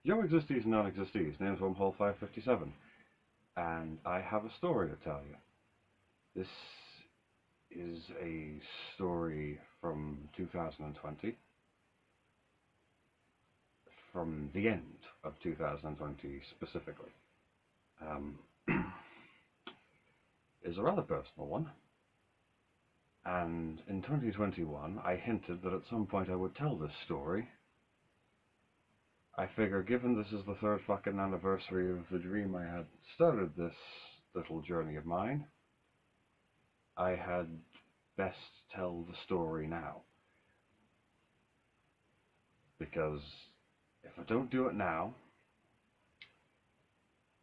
Yo existees and non-existees, names Wormhole 557, and I have a story to tell you. This is a story from 2020, from the end of 2020 specifically. Um, is a rather personal one, and in 2021 I hinted that at some point I would tell this story. I figure, given this is the third fucking anniversary of the dream I had started this little journey of mine, I had best tell the story now. Because if I don't do it now,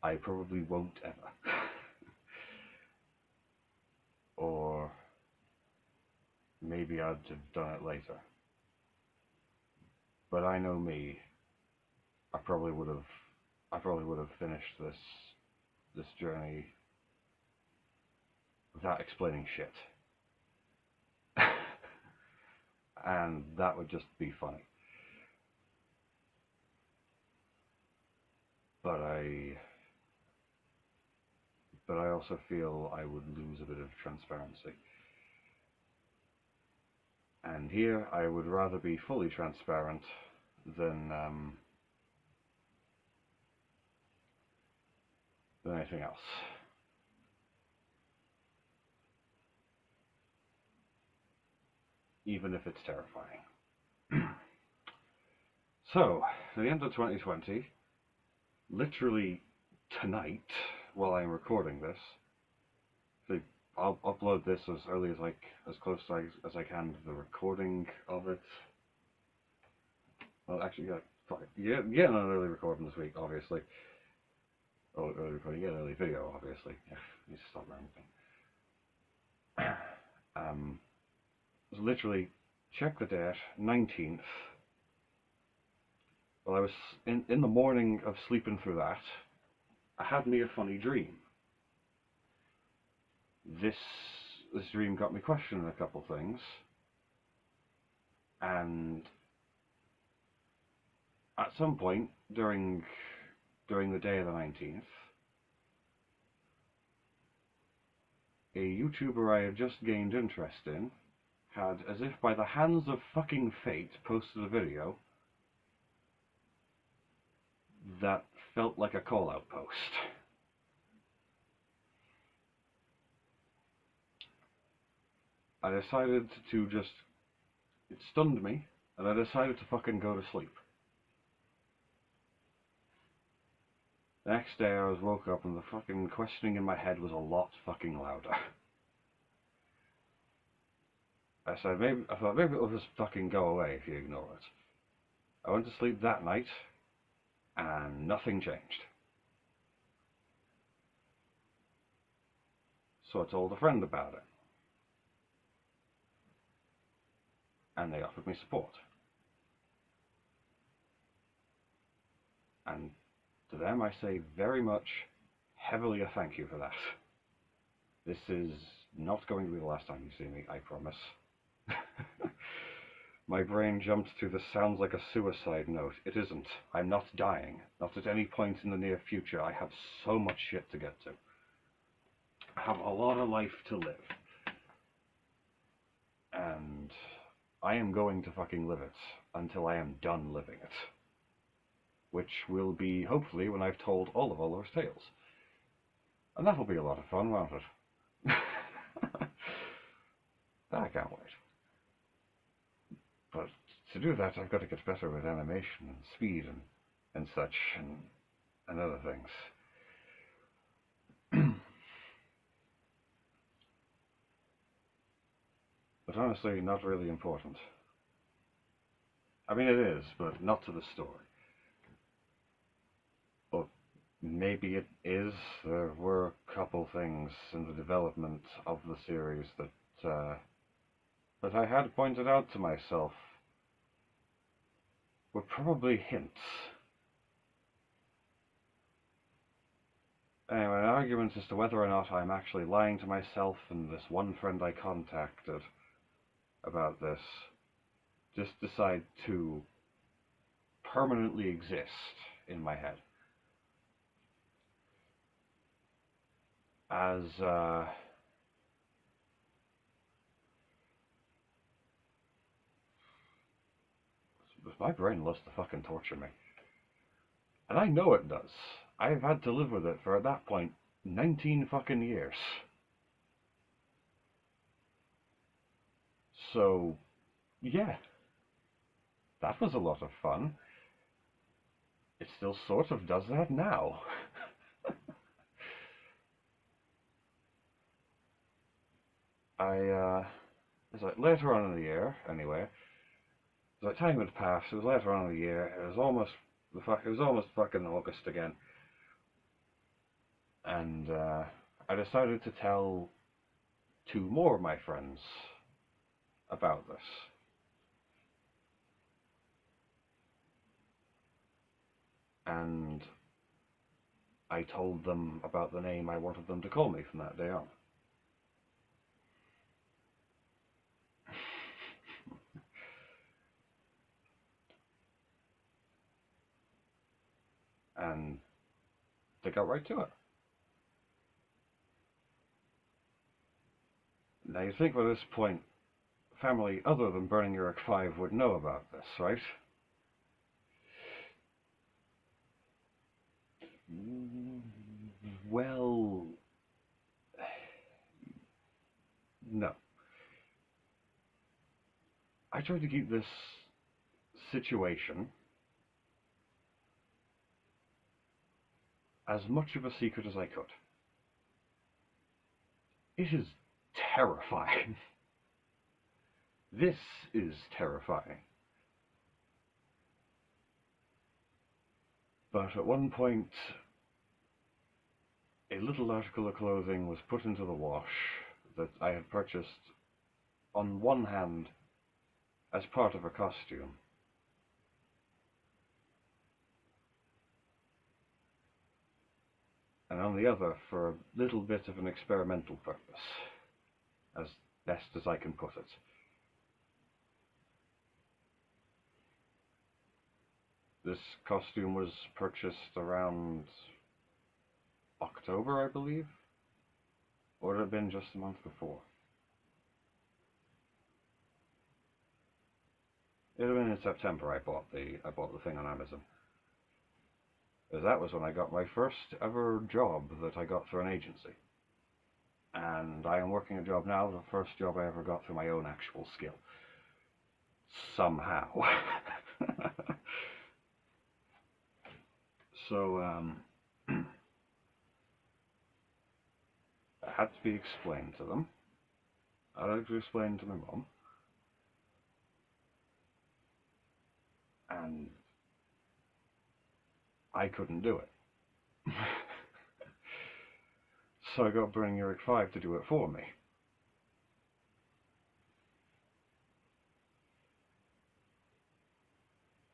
I probably won't ever. Or maybe I'd have done it later. But I know me. I probably would have finished this journey without explaining shit. And that would just be funny. But I also feel I would lose a bit of transparency. And here I would rather be fully transparent than anything else. Even if it's terrifying. So, at the end of 2020, literally tonight, while I'm recording this, so I'll upload this as early as close as I can to the recording of it. Well, actually, yeah, getting an early recording this week, obviously. Oh, early recording, yeah, early video, obviously. Yeah, need to stop rambling. So literally, check the date, 19th. Well, I was in the morning of sleeping through that. I had me a funny dream. This dream got me questioning a couple things, and at some point during the day of the 19th, a YouTuber I had just gained interest in had, as if by the hands of fucking fate, posted a video that felt like a call-out post. I decided to just... It stunned me, and I decided to fucking go to sleep. The next day I was woke up and the fucking questioning in my head was a lot fucking louder. I thought maybe it'll just fucking go away if you ignore it. I went to sleep that night, and nothing changed. So I told a friend about it. And they offered me support. And to them I say very much, heavily a thank you for that. This is not going to be the last time you see me, I promise. My brain jumped to "this sounds like a suicide" note. It isn't. I'm not dying. Not at any point in the near future. I have so much shit to get to. I have a lot of life to live. And I am going to fucking live it until I am done living it. Which will be, hopefully, when I've told all of Oliver's tales. And that'll be a lot of fun, won't it? I can't wait. But to do that, I've got to get better with animation and speed and such, and other things. But honestly, not really important. I mean, it is, but not to the story. But maybe it is. There were a couple things in the development of the series that I had pointed out to myself were probably hints. Anyway, an argument as to whether or not I'm actually lying to myself and this one friend I contacted about this just decide to permanently exist in my head. As my brain loves to fucking torture me. And I know it does. I've had to live with it for, at that point, 19 fucking years. So, yeah. That was a lot of fun. It still sort of does that now. It was like later on in the year, anyway. It was like time had passed, it was later on in the year, it was almost fucking August again. And I decided to tell 2 more of my friends about this. And I told them about the name I wanted them to call me from that day on. And they got right to it. Now you think by this point, family other than Burning Uric 5 would know about this, right? Well, no. I tried to keep this situation as much of a secret as I could. It is terrifying. This is terrifying. But at one point, a little article of clothing was put into the wash that I had purchased, on one hand, as part of a costume. And on the other, for a little bit of an experimental purpose, as best as I can put it. This costume was purchased around October, I believe? Or it had been just a month before. It had been in September I bought the thing on Amazon. Because that was when I got my first ever job that I got through an agency. And I am working a job now, the first job I ever got through my own actual skill. Somehow. So, it had to be explained to them. I had to explain to my mum. And I couldn't do it. So I got Burning Uric 5 to do it for me.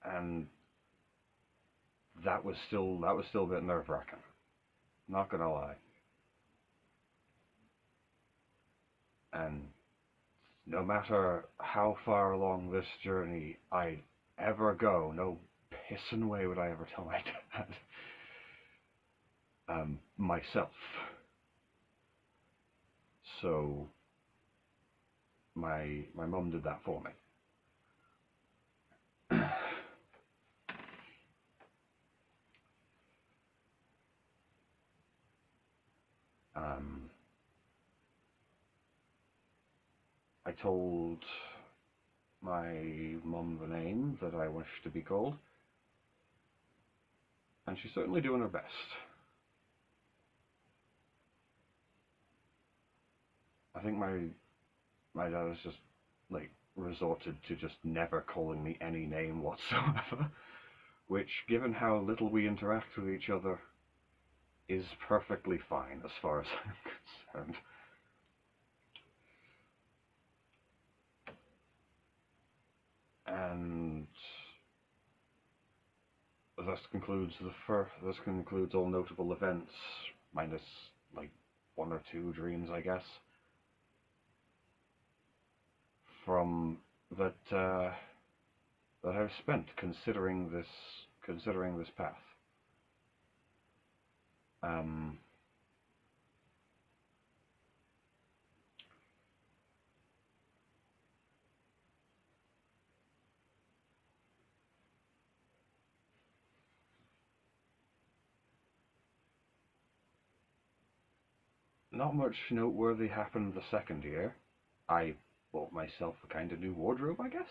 And that was still a bit nerve-wracking. Not gonna lie. And no matter how far along this journey I'd ever go, no pissing way would I ever tell my dad myself. So my mum did that for me. I told my mum the name that I wished to be called, and she's certainly doing her best. I think my dad has just, like, resorted to just never calling me any name whatsoever, which, given how little we interact with each other, is perfectly fine as far as I'm concerned. And this concludes all notable events, minus like 1 or 2 dreams, I guess, from that I've spent considering this path. Um, Not much noteworthy happened the second year. I bought myself a kind of new wardrobe, I guess.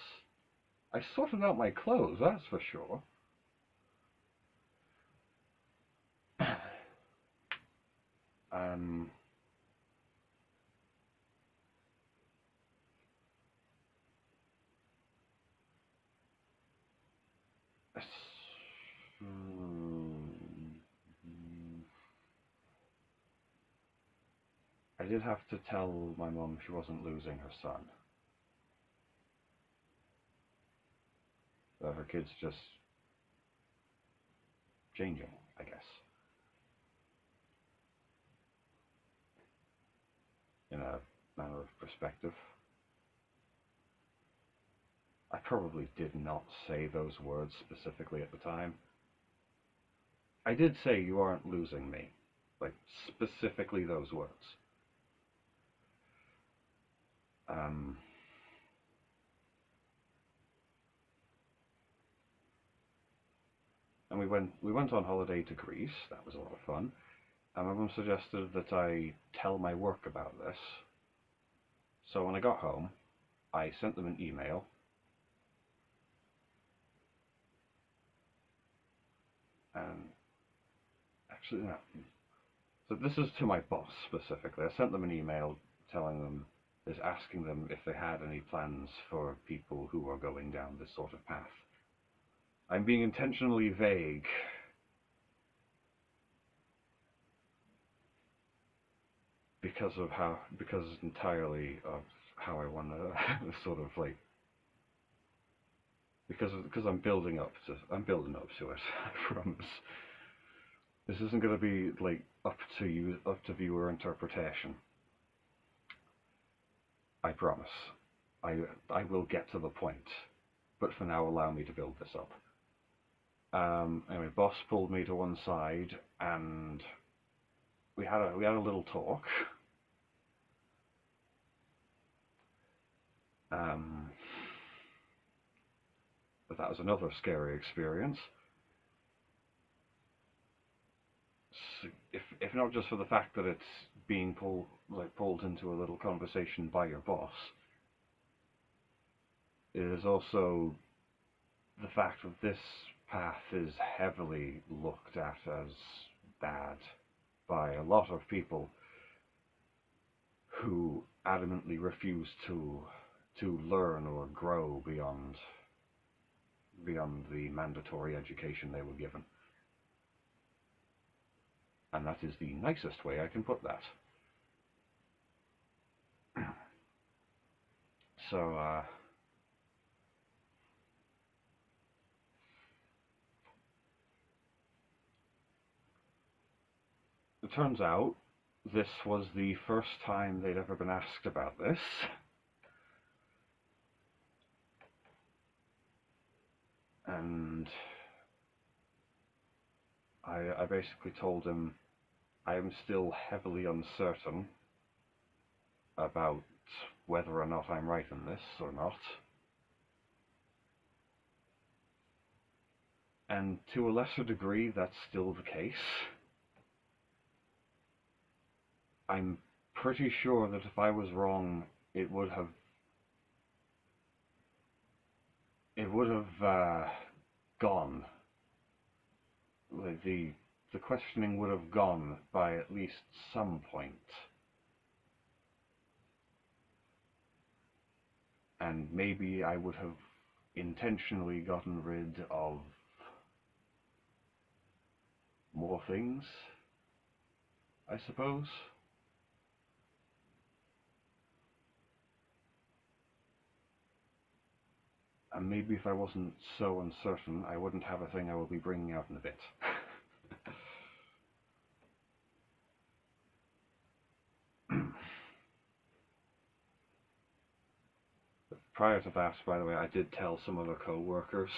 I sorted out my clothes, that's for sure. um, I did have to tell my mum she wasn't losing her son. That her kid's just changing, I guess, in a manner of perspective. I probably did not say those words specifically at the time. I did say you aren't losing me. Like, specifically those words. Um, and we went on holiday to Greece. That was a lot of fun. And my mum suggested that I tell my work about this. So when I got home, I sent them an email. And actually, no. So this is to my boss specifically. I sent them an email asking them if they had any plans for people who are going down this sort of path. I'm being intentionally vague because entirely of how I want to sort of like because I'm building up to it. I promise. This isn't going to be like up to viewer interpretation. I promise. I will get to the point, but for now, allow me to build this up. Anyway, boss pulled me to one side, and we had a little talk. But that was another scary experience. If not just for the fact that it's being pulled into a little conversation by your boss, it is also the fact that this path is heavily looked at as bad by a lot of people who adamantly refuse to learn or grow beyond the mandatory education they were given. And that is the nicest way I can put that. So, it turns out this was the first time they'd ever been asked about this. And I basically told him I am still heavily uncertain about whether or not I'm right in this or not. And to a lesser degree, that's still the case. I'm pretty sure that if I was wrong, it would have gone. The questioning would have gone by at least some point. And maybe I would have intentionally gotten rid of more things, I suppose. And maybe if I wasn't so uncertain, I wouldn't have a thing I will be bringing out in a bit. Prior to that, by the way, I did tell some other co-workers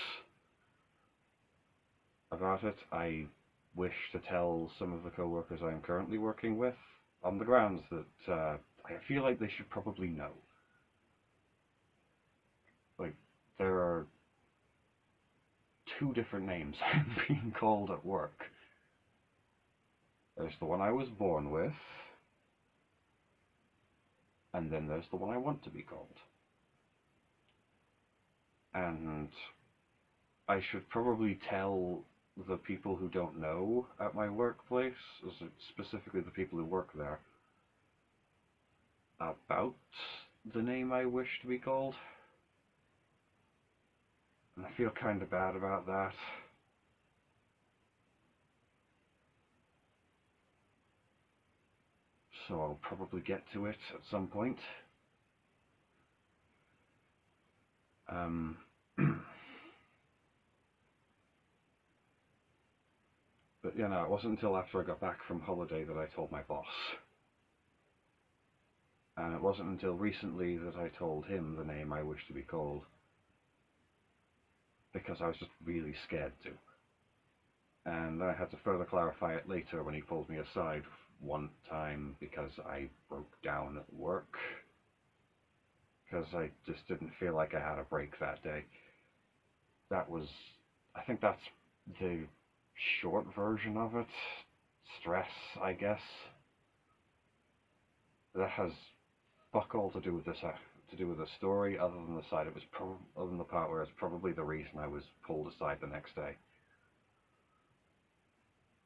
about it. I wish to tell some of the co-workers I'm currently working with, on the grounds that I feel like they should probably know. Like, there are 2 different names I'm being called at work. There's the one I was born with, and then there's the one I want to be called. And I should probably tell the people who don't know at my workplace, specifically the people who work there, about the name I wish to be called. And I feel kind of bad about that. So I'll probably get to it at some point. But you know, it wasn't until after I got back from holiday that I told my boss. And it wasn't until recently that I told him the name I wish to be called. Because I was just really scared to. And I had to further clarify it later when he pulled me aside one time because I broke down at work. Because I just didn't feel like I had a break that day. That was, I think that's the short version of it. Stress, I guess. That has fuck all to do with this, to do with the story, other than the side it was other than the part where it's probably the reason I was pulled aside the next day.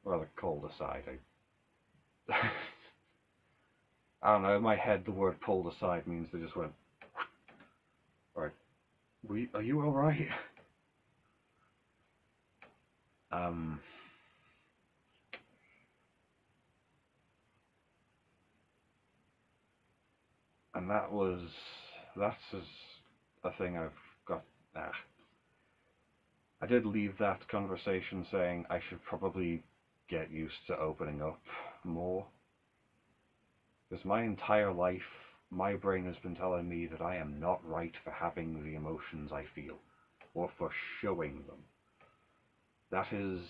Rather called aside. I don't know, in my head the word pulled aside means they just went, right, are you alright? And that's a thing I've got, I did leave that conversation saying I should probably get used to opening up more. Because my entire life, my brain has been telling me that I am not right for having the emotions I feel, or for showing them. That is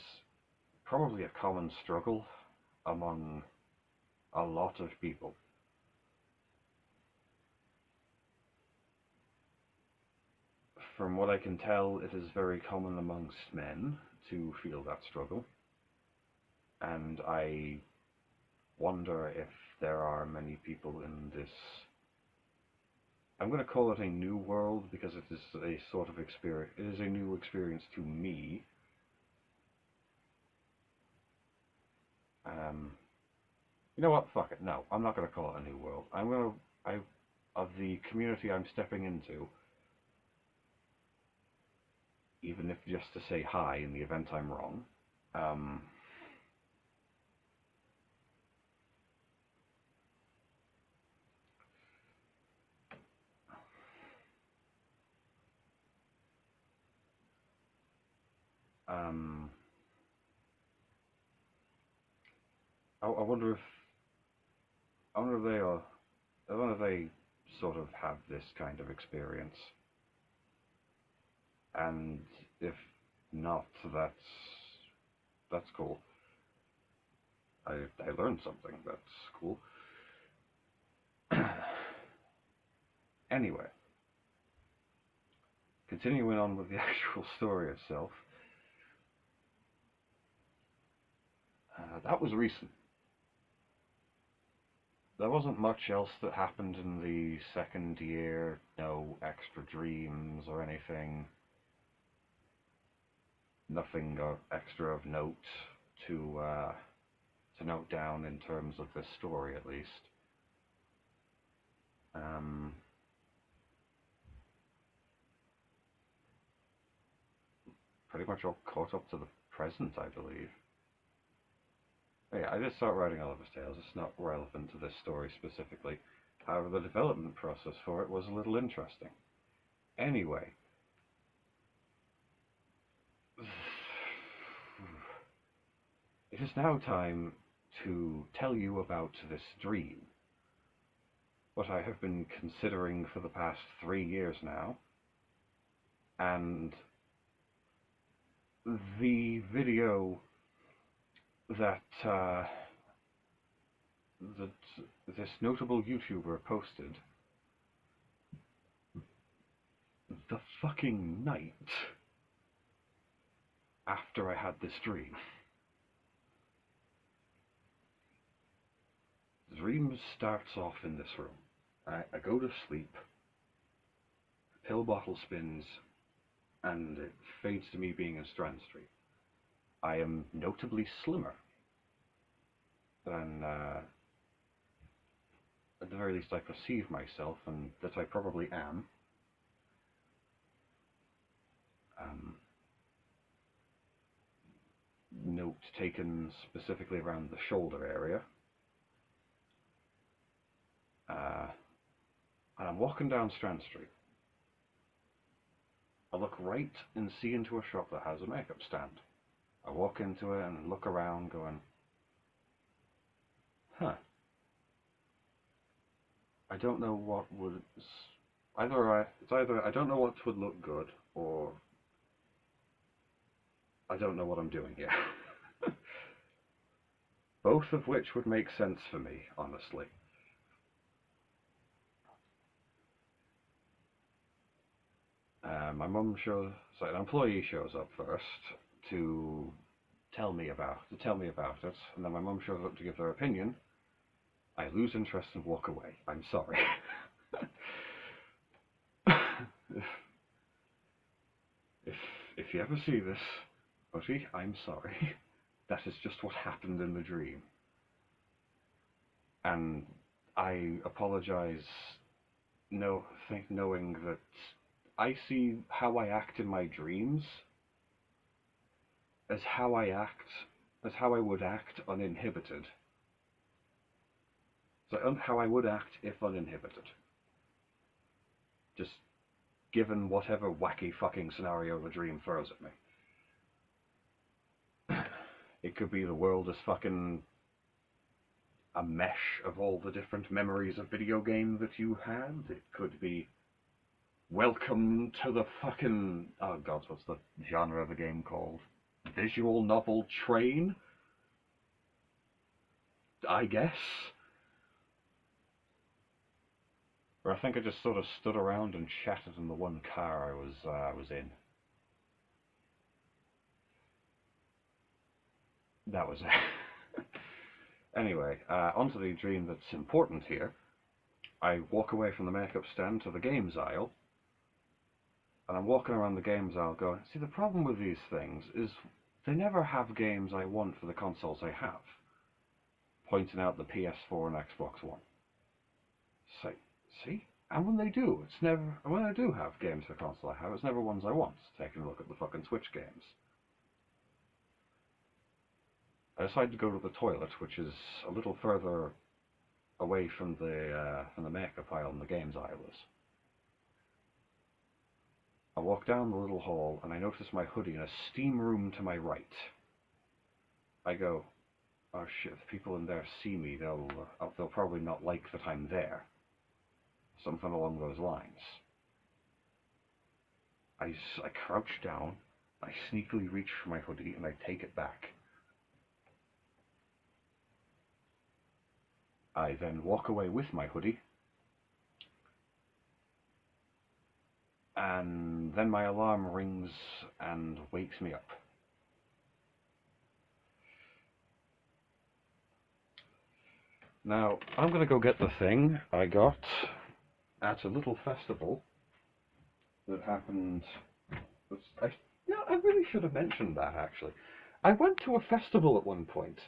probably a common struggle among a lot of people. From what I can tell, it is very common amongst men to feel that struggle. And I wonder if there are many people in this, I'm going to call it a new world because it is a sort of experience, it is a new experience to me. You know what, fuck it, no, I'm not going to call it a new world. Of the community I'm stepping into, even if just to say hi in the event I'm wrong, I wonder if they sort of have this kind of experience, and if not, that's cool. I learned something. That's cool. Anyway, continuing on with the actual story itself, that was recent. There wasn't much else that happened in the second year, no extra dreams or anything. Nothing extra of note to note down in terms of this story, at least. Pretty much all caught up to the present, I believe. Yeah, I did start writing Oliver's Tales. It's not relevant to this story specifically. However, the development process for it was a little interesting. Anyway, it is now time to tell you about this dream. What I have been considering for the past 3 years now. And the video that that this notable YouTuber posted the fucking night after I had this dream. The dream starts off in this room. I go to sleep, pill bottle spins, and it fades to me being in Strand Street. I am notably slimmer than, at the very least, I perceive myself, and that I probably am. Note taken specifically around the shoulder area. And I'm walking down Strand Street. I look right and see into a shop that has a makeup stand. I walk into it and look around going, huh. I don't know what would... it's either I don't know what would look good, or I don't know what I'm doing here. Both of which would make sense for me, honestly. My mum an employee shows up first to tell me about it, and then my mum shows up to give her opinion. I lose interest and walk away. I'm sorry. if you ever see this, buddy, I'm sorry. That is just what happened in the dream. And I apologize knowing that I see how I act in my dreams as how I would act uninhibited. So how I would act if uninhibited. Just given whatever wacky fucking scenario the dream throws at me. It could be the world is fucking a mesh of all the different memories of video game that you had. It could be welcome to the fucking... oh god, what's the genre of the game called? Visual novel train? I guess? Or I think I just sort of stood around and chatted in the one car I was in. That was it. Anyway, onto the dream that's important here. I walk away from the makeup stand to the games aisle, and I'm walking around the games aisle going, see, the problem with these things is they never have games I want for the consoles I have. Pointing out the PS4 and Xbox One. So, see? And when they do, it's never... when I do have games for console I have, it's never ones I want. Taking a look at the fucking Switch games. I decided to go to the toilet, which is a little further away from the makeup aisle and the games aisle is. I walk down the little hall and I notice my hoodie in a steam room to my right. I go, oh shit, if people in there see me, they'll probably not like that I'm there. Something along those lines. I crouch down, I sneakily reach for my hoodie and I take it back. I then walk away with my hoodie, and then my alarm rings and wakes me up. Now, I'm going to go get the thing I got at a little festival that happened... I really should have mentioned that, actually. I went to a festival at one point.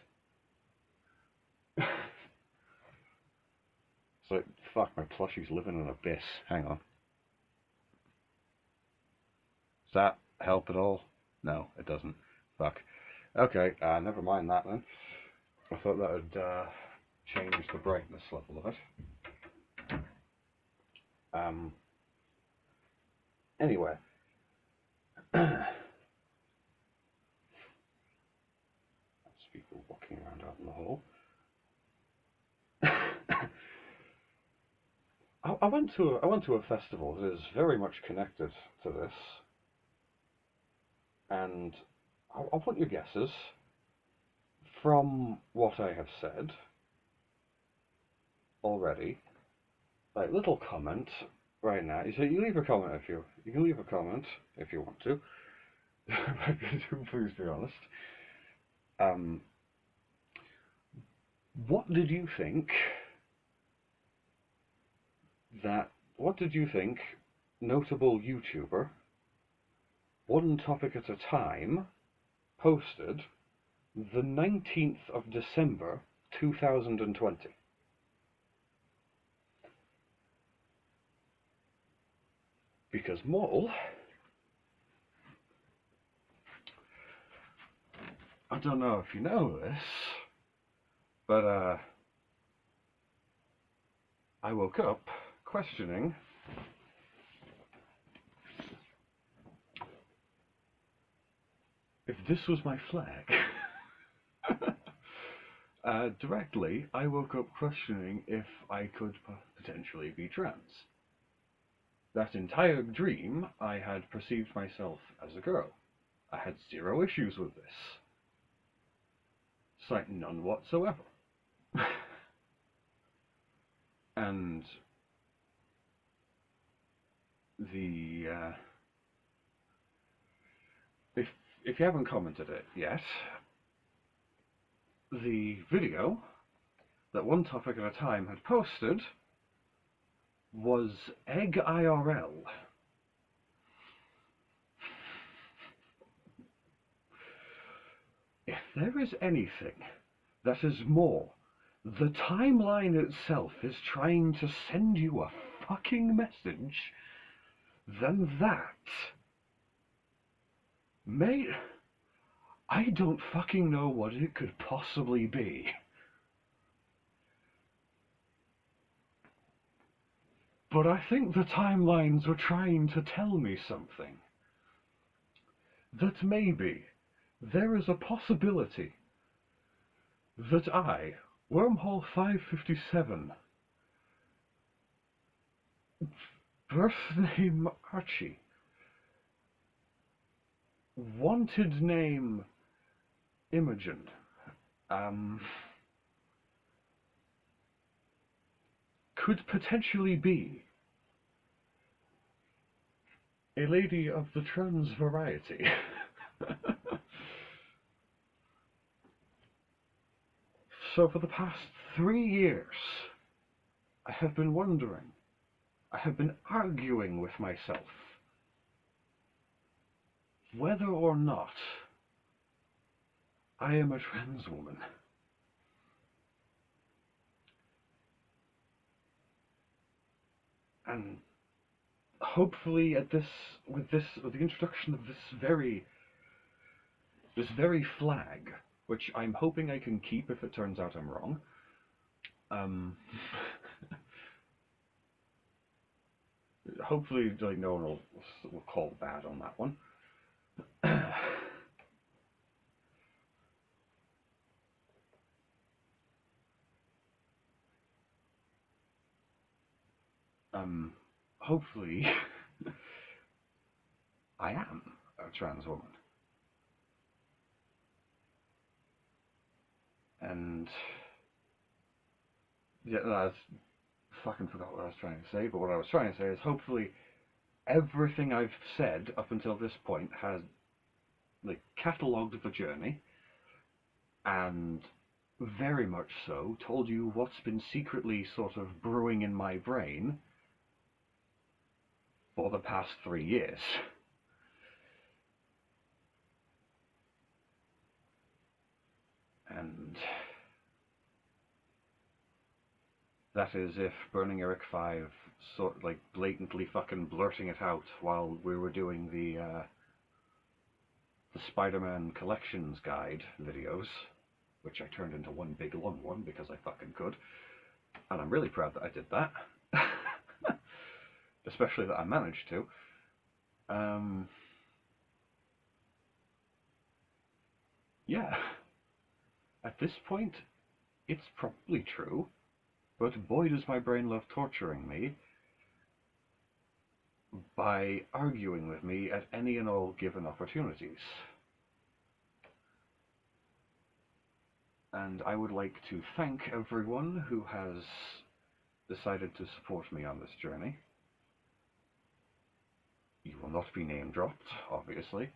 So, fuck, my plushie's living in an abyss. Hang on. Does that help at all? No, it doesn't. Fuck. Okay, never mind that then. I thought that would change the brightness level of it. Anyway. That's people walking around out in the hall. I went to a festival that is very much connected to this, and I want your guesses. from what I have said already, like, little comment right now. So you leave a comment if you can leave a comment if you want to. Please be honest. What did you think notable YouTuber, one topic at a time, posted the 19th of December 2020? Because Mole, I don't know if you know this, but I woke up questioning if this was my flag. Directly, I woke up questioning if I could potentially be trans. That entire dream, I had perceived myself as a girl. I had zero issues with this. It's like, none whatsoever. And the if you haven't commented it yet, the video that One Topic at a Time had posted was Egg IRL. If there is anything that is more, the timeline itself is trying to send you a fucking message, than that. Mate, I don't fucking know what it could possibly be. But I think the timelines were trying to tell me something. That maybe there is a possibility that I, Wormhole 557, birth name Archie, wanted name Imogen, could potentially be a lady of the trans variety. So for the past 3 years, I have been wondering, I have been arguing with myself, whether or not I am a trans woman. And hopefully with the introduction of this very flag, which I'm hoping I can keep if it turns out I'm wrong, hopefully, like, no one will call bad on that one. Hopefully, I am a trans woman. And yeah, I fucking forgot what I was trying to say, but what I was trying to say is hopefully everything I've said up until this point has, like, catalogued the journey, and very much so told you what's been secretly sort of brewing in my brain for the past 3 years. And that is if Burning Eric 5 sort of, like, blatantly fucking blurting it out while we were doing the Spider-Man Collections Guide videos, which I turned into one big long one because I fucking could, and I'm really proud that I did that. Especially that I managed to. Yeah, at this point, it's probably true, but boy does my brain love torturing me by arguing with me at any and all given opportunities. and I would like to thank everyone who has decided to support me on this journey. You will not be name dropped, obviously,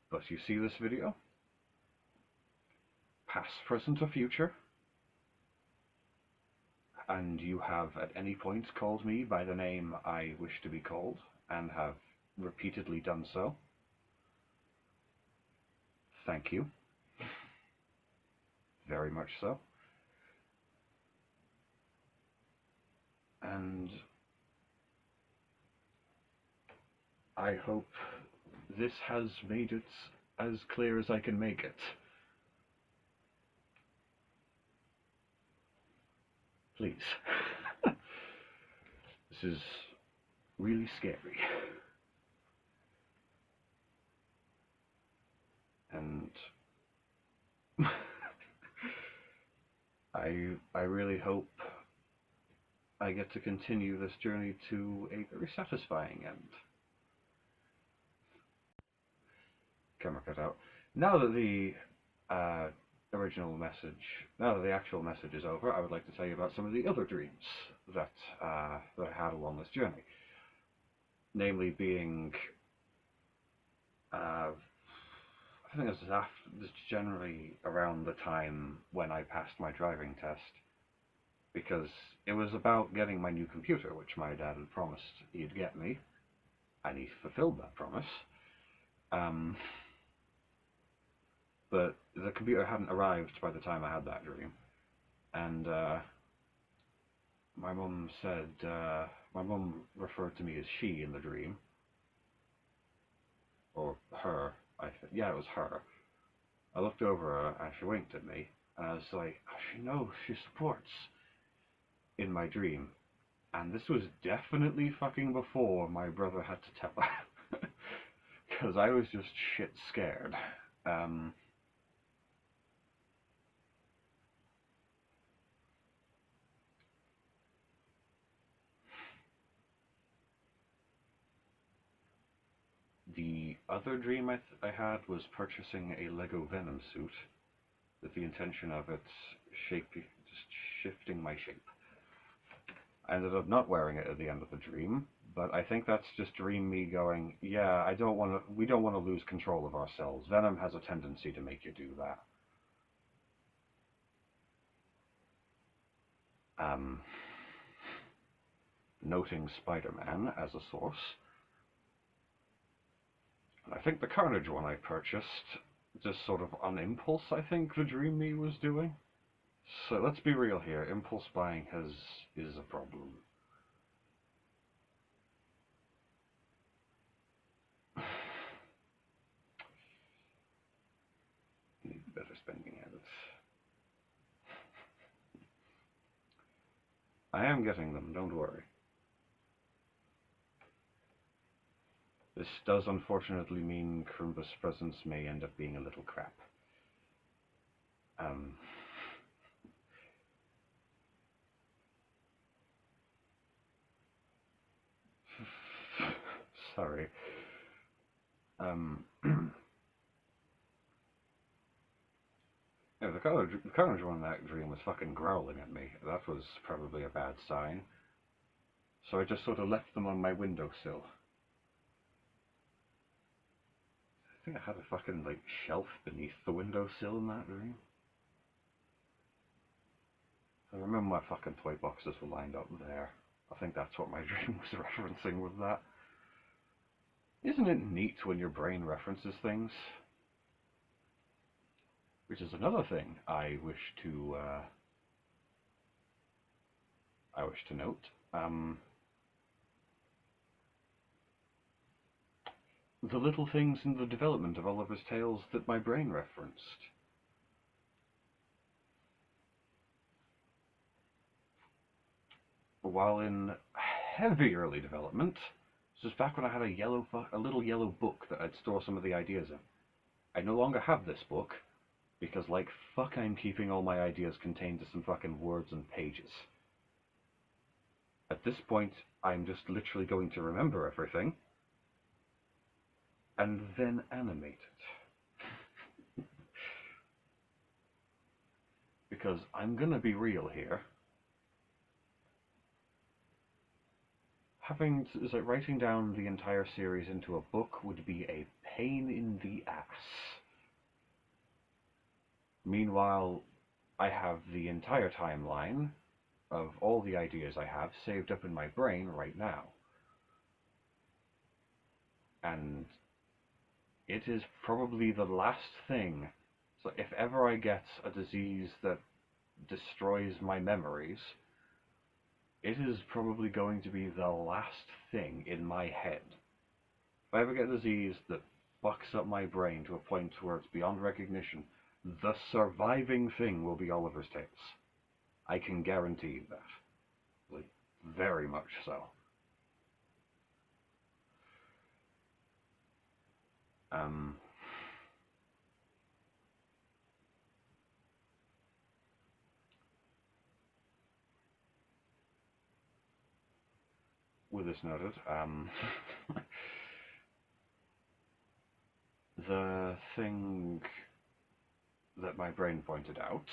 but you see this video, past, present, or future, and you have at any point called me by the name I wish to be called, and have repeatedly done so. Thank you. Very much so. And I hope this has made it as clear as I can make it. Please. This is really scary. And I really hope I get to continue this journey to a very satisfying end. Camera cut out. Now that the now that the actual message is over, I would like to tell you about some of the other dreams that I had along this journey. Namely being, I think this is generally around the time when I passed my driving test, because it was about getting my new computer, which my dad had promised he'd get me, and he fulfilled that promise. But the computer hadn't arrived by the time I had that dream, and my mum said, my mum referred to me as she in the dream, or her, yeah, it was her. I looked over her and she winked at me, and I was like, oh, she knows, she supports, in my dream. And this was definitely fucking before my brother had to tell her, because I was just shit scared. The other dream I had was purchasing a Lego Venom suit with the intention of it just shifting my shape. I ended up not wearing it at the end of the dream, but I think that's just dream me going, yeah, we don't want to lose control of ourselves. Venom has a tendency to make you do that. Noting Spider-Man as a source. And I think the Carnage one I purchased, just sort of on impulse, I think the dream me was doing. So let's be real here, impulse buying is a problem. Need better spending habits. I am getting them, don't worry. This does unfortunately mean Krampus presents may end up being a little crap. Sorry. Yeah, the Carnage one in that dream was fucking growling at me. That was probably a bad sign. So I just sort of left them on my windowsill. I think I had a fucking, like, shelf beneath the windowsill in that dream. I remember my fucking toy boxes were lined up there. I think that's what my dream was referencing with that. Isn't it neat when your brain references things? Which is another thing I wish to note. The little things in the development of Oliver's Tales that my brain referenced. While in heavy early development, this was back when I had a little yellow book that I'd store some of the ideas in. I no longer have this book, because like fuck I'm keeping all my ideas contained to some fucking words and pages. At this point, I'm just literally going to remember everything, and then animate it. because I'm gonna be real here. Writing down the entire series into a book would be a pain in the ass. Meanwhile, I have the entire timeline of all the ideas I have saved up in my brain right now. And it is probably the last thing. So if ever I get a disease that destroys my memories, it is probably going to be the last thing in my head. If I ever get a disease that fucks up my brain to a point where it's beyond recognition, the surviving thing will be Oliver's Tales. I can guarantee that. Like, very much so. With this noted, the thing that my brain pointed out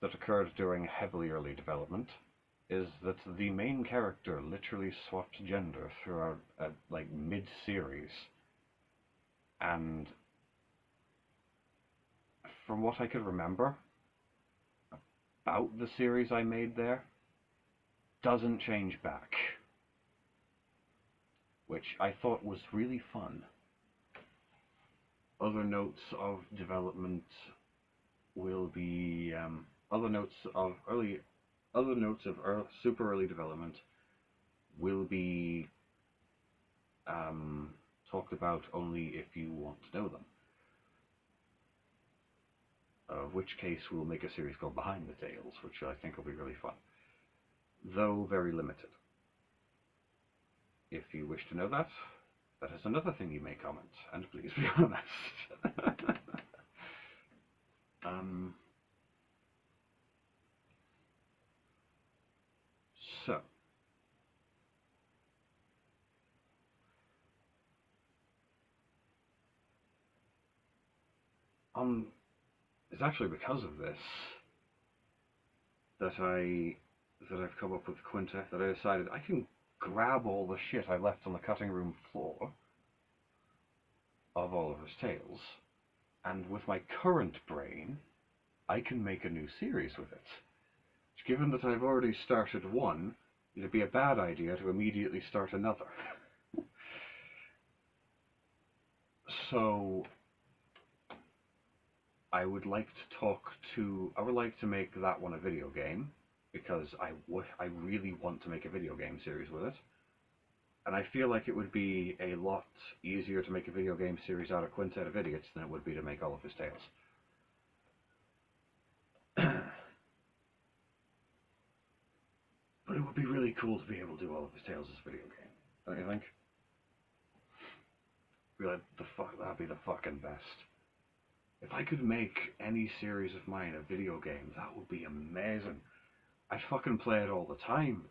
that occurred during heavily early development is that the main character literally swapped gender throughout, like, mid-series. And from what I could remember about the series I made there, doesn't change back. Which I thought was really fun. Other notes of development will be super early development will be talked about only if you want to know them. Which case we'll make a series called Behind the Tales, which I think will be really fun, though very limited. If you wish to know that, that is another thing you may comment, and please be honest. So, it's actually because of this that I've come up with Quintet, that I decided I can grab all the shit I left on the cutting room floor of Oliver's Tales, and with my current brain, I can make a new series with it. Which, given that I've already started one, it'd be a bad idea to immediately start another. So, I would like to make that one a video game, because I really want to make a video game series with it. And I feel like it would be a lot easier to make a video game series out of Quintet of Idiots than it would be to make Oliver's Tales. But it would be really cool to be able to do Oliver's Tales as a video game, don't you think? That'd be the fucking best. If I could make any series of mine a video game, that would be amazing. I'd fucking play it all the time.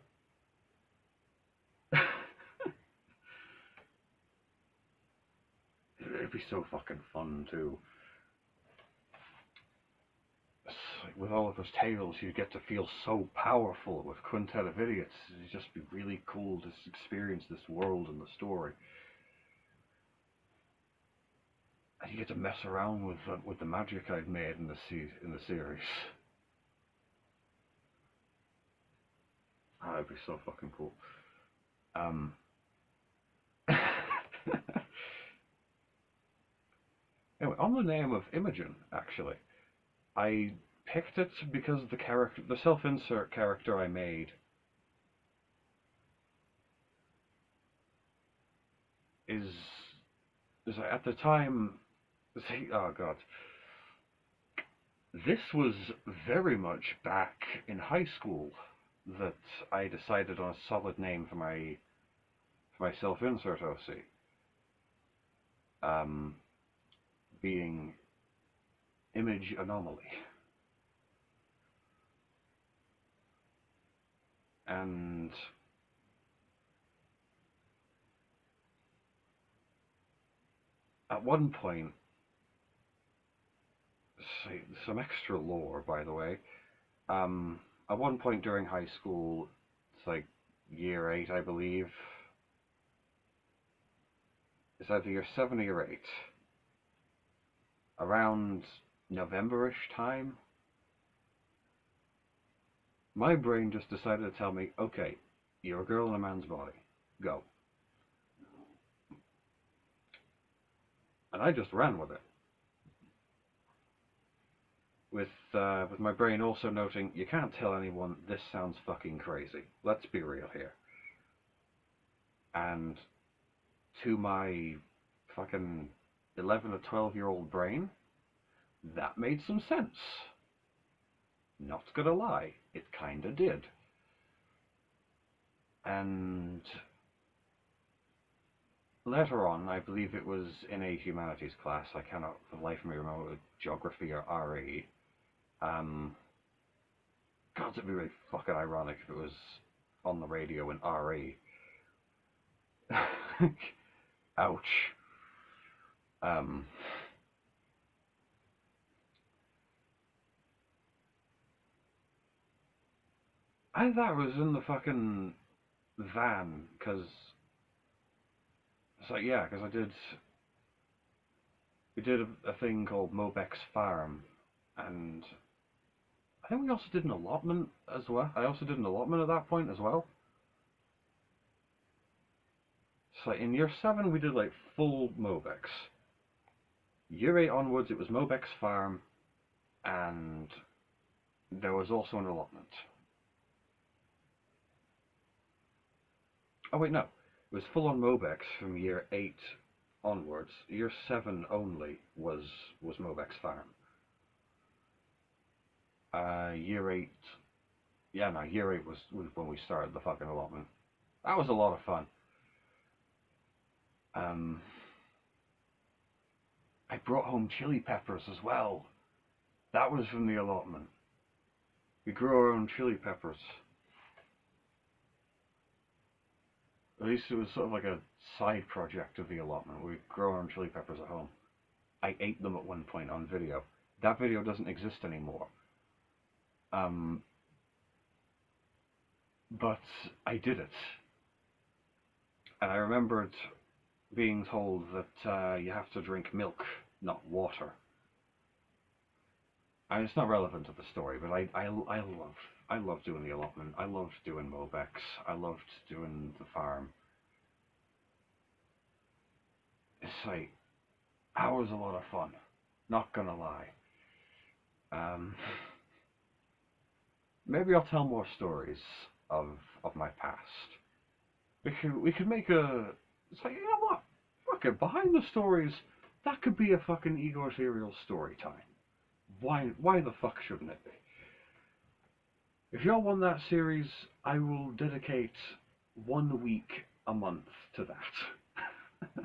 It'd be so fucking fun too. With Oliver's Tales, you get to feel so powerful. With Quintet of Idiots, it'd just be really cool to experience this world and the story. And you get to mess around with the magic I've made in the series. Oh, that'd be so fucking cool. Anyway, on the name of Imogen, actually, I picked it because the self-insert character I made is at the time. Oh god, this was very much back in high school that I decided on a solid name for my self-insert OC. Being Immage Anomaly. And at one point, some extra lore, by the way. At one point during high school, it's like year 8, I believe. It's either year 7 or year 8. Around November-ish time, my brain just decided to tell me, okay, you're a girl in a man's body. Go. And I just ran with it. With my brain also noting, you can't tell anyone this sounds fucking crazy. Let's be real here. And to my fucking 11 or 12-year-old brain, that made some sense. Not gonna lie, it kinda did. And later on, I believe it was in a humanities class, I cannot for the life of me remember, geography or RE. God, it'd be really fucking ironic if it was on the radio in RE. Ouch. I thought it was in the fucking van, because it's like, yeah, because we did a thing called Mobex Farm, and I think we also did an allotment as well. I also did an allotment at that point as well. So in year 7 we did like full Mobex. Year 8 onwards it was Mobex Farm, and there was also an allotment. Oh wait, no. It was full on Mobex from year 8 onwards. Year 7 only was Mobex Farm. Year 8... Yeah, no, year 8 was when we started the fucking allotment. That was a lot of fun. I brought home chili peppers as well. That was from the allotment. We grew our own chili peppers. At least it was sort of like a side project of the allotment. We grow our own chili peppers at home. I ate them at one point on video. That video doesn't exist anymore. But I did it. And I remembered being told that you have to drink milk, not water. And it's not relevant to the story, but I loved doing the allotment. I loved doing Mobex. I loved doing the farm. It's like, that was a lot of fun. Not gonna lie. Maybe I'll tell more stories of my past. We could make a... It's like, you know what? Fuck it, behind the stories, that could be a fucking Ego Ethereal story time. Why the fuck shouldn't it be? If y'all want that series, I will dedicate 1 week a month to that.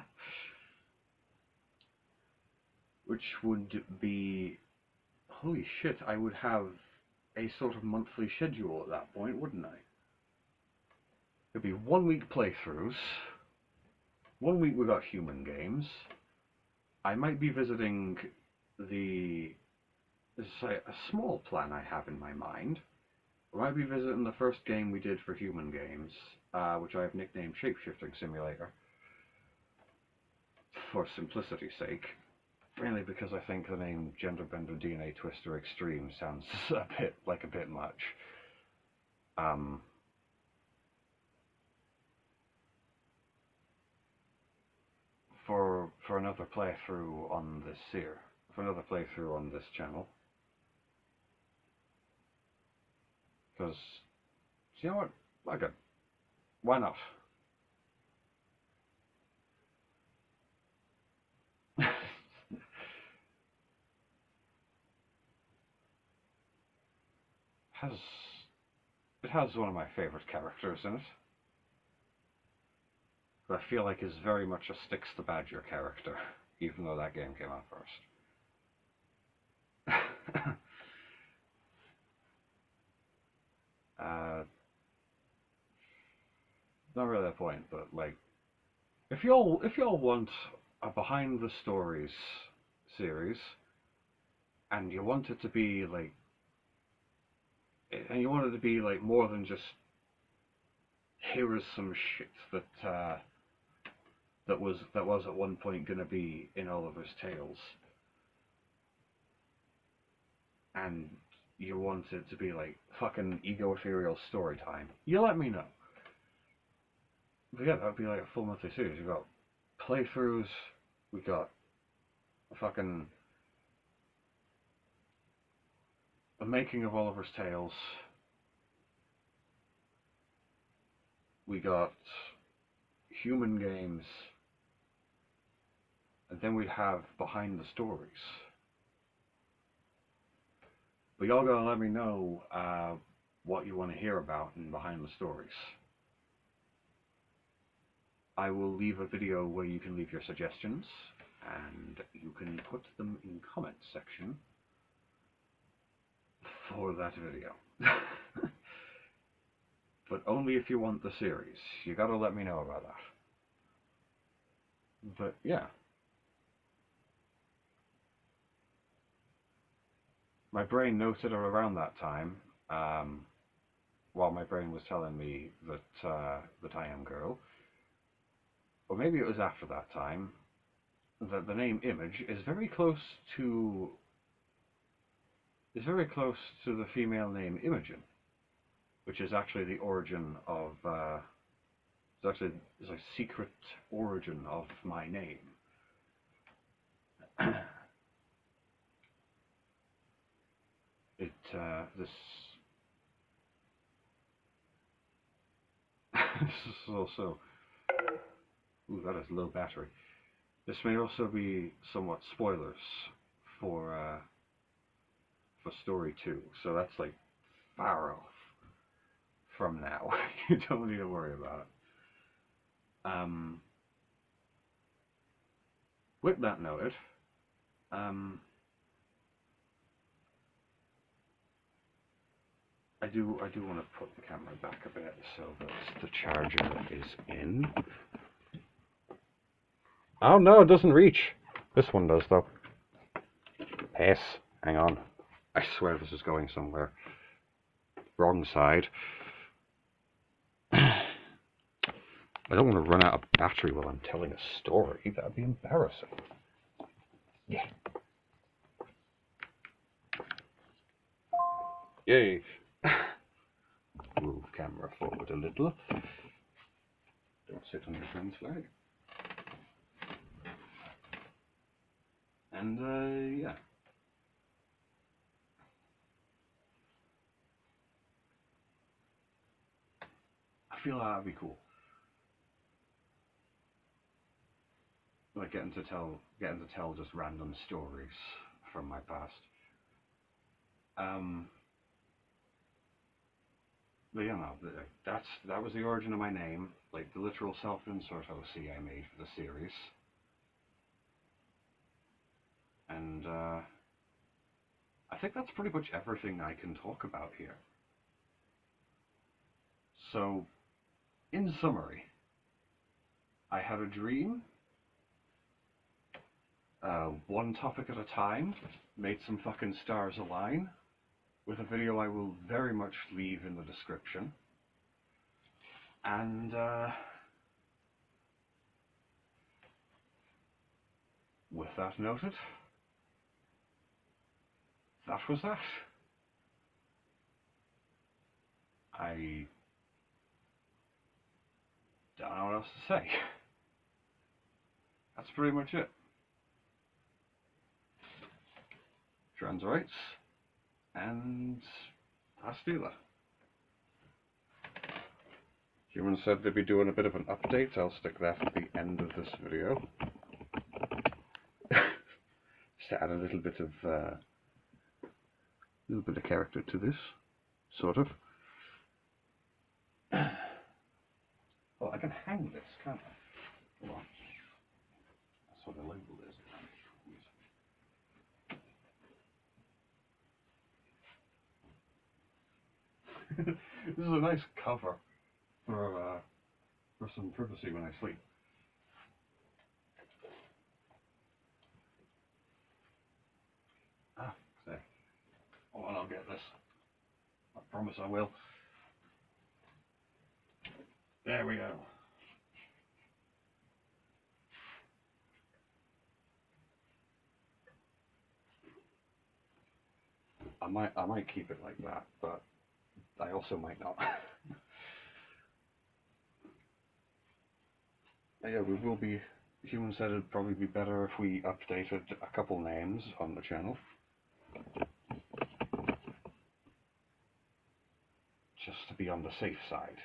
Which would be... Holy shit, I would have a sort of monthly schedule at that point, wouldn't I? It'd be 1 week playthroughs. 1 week we got human games. I might be visiting a small plan I have in my mind. I might be visiting the first game we did for human games, which I have nicknamed Shapeshifting Simulator, for simplicity's sake. Mainly because I think the name Genderbender DNA Twister Extreme sounds a bit much. For another playthrough on this channel, because you know what, fuck it, why not? It has one of my favorite characters in it. That I feel like is very much a Styx the Badger character, even though that game came out first. Not really a point, but like, if y'all want a behind the stories series, and you want it to be like, and you want it to be like more than just, here is some shit that was at one point going to be in Oliver's Tales, and you want it to be like fucking ego ethereal story time, you let me know. But yeah, that would be like a full monthly series. We've got playthroughs, we got fucking the making of Oliver's Tales, we got human games, and then we have behind the stories. But y'all gotta let me know what you want to hear about in behind the stories. I will leave a video where you can leave your suggestions, and you can put them in comments section for that video. But only if you want the series. You gotta let me know about that. But yeah. My brain noted around that time, while my brain was telling me that that I am girl, or maybe it was after that time, that the name Immage is very close to the female name Imogen, which is actually the origin of it's a secret origin of my name. This this is also, ooh, that is low battery. This may also be somewhat spoilers for story 2, so that's like far off from now. You don't need to worry about it. With that noted, I do want to put the camera back a bit so that the charger is in. Oh no, it doesn't reach. This one does though. Yes, hang on. I swear this is going somewhere. Wrong side. I don't want to run out of battery while I'm telling a story. That'd be embarrassing. Yeah. Yay. Move camera forward a little. Don't sit on your friend's flag. And yeah. I feel that'd be cool. Like getting to tell just random stories from my past. But you know, that was the origin of my name, like the literal self-insert OC I made for the series. And I think that's pretty much everything I can talk about here. So, in summary, I had a dream, one topic at a time, made some fucking stars align, with a video I will very much leave in the description. And with that noted, that was that. I don't know what else to say. That's pretty much it. Trans rights and Pastila. Human said they'd be doing a bit of an update. I'll stick that at the end of this video. Just to add a little bit of character to this, sort of. Oh, I can hang this, can't I? Hold on. That's what the label is. This is a nice cover for some privacy when I sleep. Ah, I I'll get this. I promise I will. There we go. I might keep it like that, but I also might not. Yeah, we will be. Human said it'd probably be better if we updated a couple names on the channel, just to be on the safe side.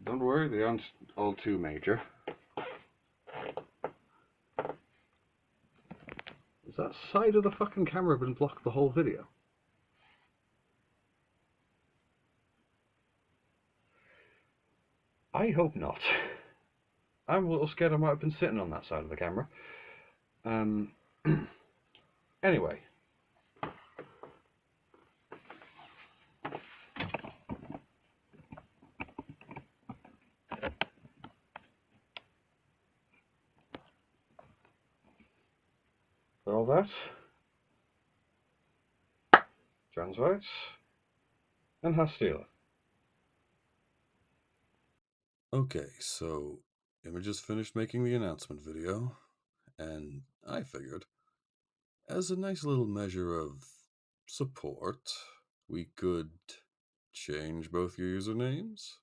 Don't worry, they aren't all too major. Has that side of the fucking camera been blocked the whole video? I hope not. I'm a little scared I might have been sitting on that side of the camera. Anyway. For all that, Transvites and Hastila. Okay, so Immage just finished making the announcement video, and I figured, as a nice little measure of support, we could change both your usernames.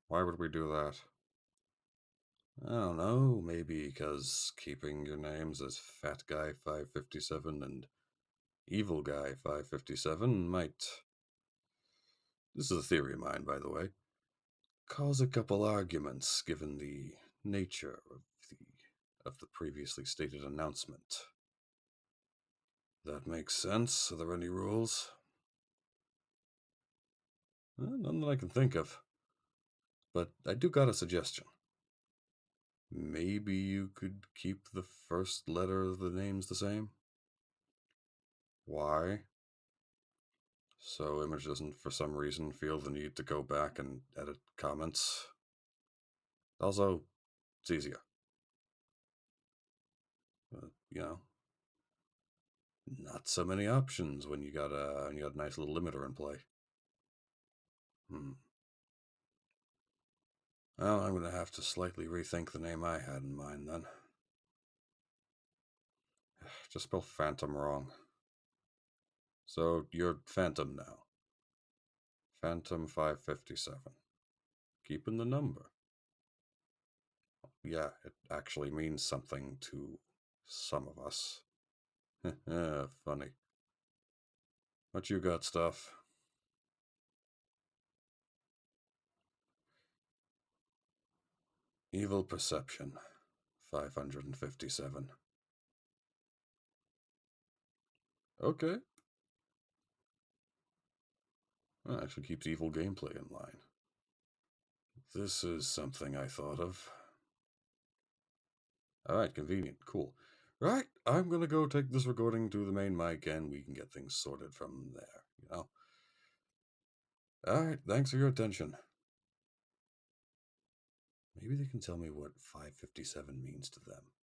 Why would we do that? I don't know, maybe because keeping your names as Fat Guy 557 and Evil Guy 557 might, this is a theory of mine, by the way, cause a couple arguments given the nature of the previously stated announcement. That makes sense. Are there any rules? None that I can think of. But I do got a suggestion. Maybe you could keep the first letter of the names the same? Why? So Image doesn't, for some reason, feel the need to go back and edit comments. Also, it's easier. You know, not so many options when you got a nice little limiter in play. Well, I'm going to have to slightly rethink the name I had in mind then. Just spell Phantom wrong. So you're Phantom now. Phantom 557. Keeping the number. Yeah, it actually means something to some of us. Funny. What you got, stuff? Evil Perception 557. Okay. Well, actually keeps evil gameplay in line. This is something I thought of. Alright, convenient. Cool. Right, I'm gonna go take this recording to the main mic and we can get things sorted from there, you know? Alright, thanks for your attention. Maybe they can tell me what 557 means to them.